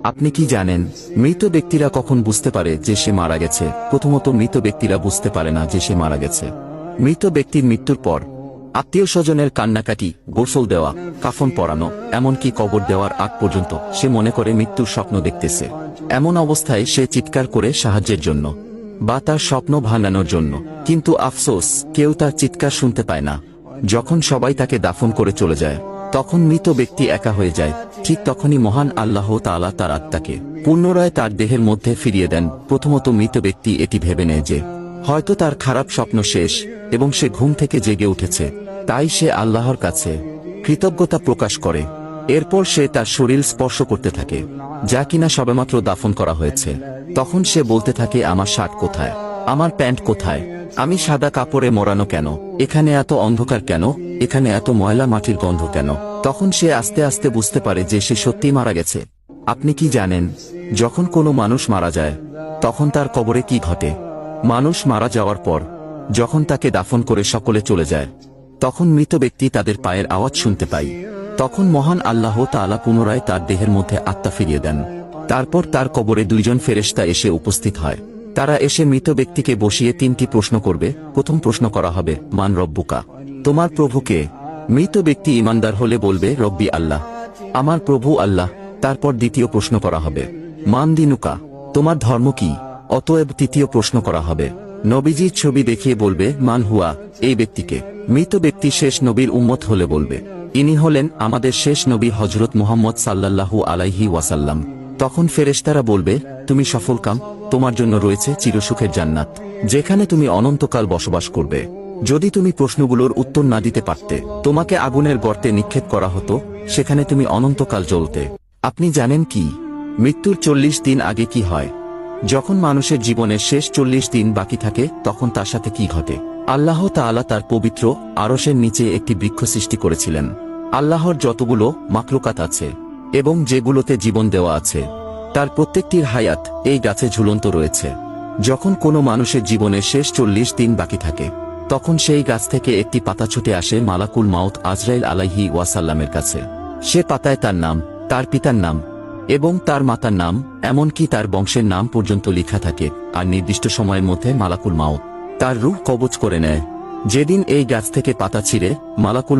আপনি কি জানেন মৃত ব্যক্তিরা কখন বুঝতে পারে যে সে মারা গেছে? প্রথমত, মৃত ব্যক্তিরা বুঝতে পারে না যে সে মারা গেছে। মৃত ব্যক্তির মৃত্যুর পর আত্মীয় স্বজনের কান্নাকাটি, গোসল দেওয়া, কাফন পরানো, এমনকি কবর দেওয়ার আগ পর্যন্ত সে মনে করে মৃত্যুর স্বপ্ন দেখতেছে। এমন অবস্থায় সে চিৎকার করে সাহায্যের জন্য বা তার স্বপ্ন ভাঙানোর জন্য, কিন্তু আফসোস কেউ তার চিৎকার শুনতে পায় না। যখন সবাই তাকে দাফন করে চলে যায় তখন মৃত ব্যক্তি একা হয়ে যায়। ঠিক তখনই মহান আল্লাহ তাআলা তার আত্মাকে পুনরায় তার দেহের মধ্যে ফিরিয়ে দেন। প্রথমত মৃত ব্যক্তি এটি ভেবে নেয় যে হয়তো তার খারাপ স্বপ্ন শেষ এবং সে ঘুম থেকে জেগে উঠেছে, তাই সে আল্লাহর কাছে কৃতজ্ঞতা প্রকাশ করে। এরপর সে তার শরীর স্পর্শ করতে থাকে, যা কিনা সবেমাত্র দাফন করা হয়েছে। তখন সে বলতে থাকে, আমার শার্ট কোথায়, আমার প্যান্ট কোথায়, আমি সাদা কাপড়ে মোড়ানো কেন, এখানে এত অন্ধকার কেন, এখানে এত ময়লা মাটির গন্ধ কেন? তখন সে আস্তে আস্তে বুঝতে পারে যে সে সত্যিই মারা গেছে। আপনি কি জানেন যখন কোনো মানুষ মারা যায় তখন তার কবরে কি ঘটে? মানুষ মারা যাওয়ার পর যখন তাকে দাফন করে সকলে চলে যায় তখন মৃত ব্যক্তি তাদের পায়ের আওয়াজ শুনতে পায়। তখন মহান আল্লাহ তাআলা পুনরায় তার দেহের মধ্যে আত্মা ফিরিয়ে দেন। তারপর তার কবরে দুইজন ফেরেশতা এসে উপস্থিত হয়। তারা এসে মৃত ব্যক্তিকে বসিয়ে তিনটি প্রশ্ন করবে। প্রথম প্রশ্ন করা হবে, মান রব্বুকা, তোমার প্রভুকে? মৃত ব্যক্তি ঈমানদার হলে বলবে, রব্বি আল্লাহ, আমার প্রভু আল্লাহ। তারপর দ্বিতীয় প্রশ্ন করা হবে, মান দিনুকা, তোমার ধর্ম কি? অতএব তৃতীয় প্রশ্ন করা হবে। নবীজির ছবি দেখিয়ে বলবে, মান হুয়া, এই ব্যক্তিকে? মৃত ব্যক্তি শেষ নবীর উম্মত হলে বলবে, ইনি হলেন আমাদের শেষ নবী হযরত মুহাম্মদ সাল্লাল্লাহু আলাইহি ওয়াসাল্লাম। তখন ফেরেশতারা বলবে, তুমি সফলকাম, তোমার জন্য রয়েছে চিরসুখের জান্নাত, যেখানে তুমি অনন্তকাল বসবাস করবে। যদি তুমি প্রশ্নগুলোর উত্তর না দিতে পারতে তোমাকে আগুনের গর্তে নিক্ষেপ করা হতো, সেখানে তুমি অনন্তকাল জ্বলতে। আপনি জানেন কি মৃত্যুর 40 দিন আগে কি হয়? যখন মানুষের জীবনের শেষ 40 দিন বাকি থাকে তখন তার সাথে কি ঘটে? আল্লাহ তাআলা তার পবিত্র আরশের নিচে একটি বৃক্ষ সৃষ্টি করেছিলেন। আল্লাহর যতগুলো মাখলুকাত আছে এবং যেগুলোতে জীবন দেওয়া আছে তার প্রত্যেকটির হায়াত এই গাছে ঝুলন্ত রয়েছে। যখন কোনো মানুষের জীবনের শেষ 40 দিন বাকি থাকে তখন সেই গাছ থেকে একটি পাতা ছুটে আসে মালাকুল মাউত আজরাইল আলাইহি ওয়াসাল্লামের কাছে। সে পাতায় তার নাম, তার পিতার নাম এবং তার মাতার নাম, এমনকি তার বংশের নাম পর্যন্ত লেখা থাকে। আর নির্দিষ্ট সময়ের মধ্যে মালাকুল মাউত তার রূহ কবজ করে নেয়। যেদিন এই গাছ থেকে পাতা ছিঁড়ে মালাকুল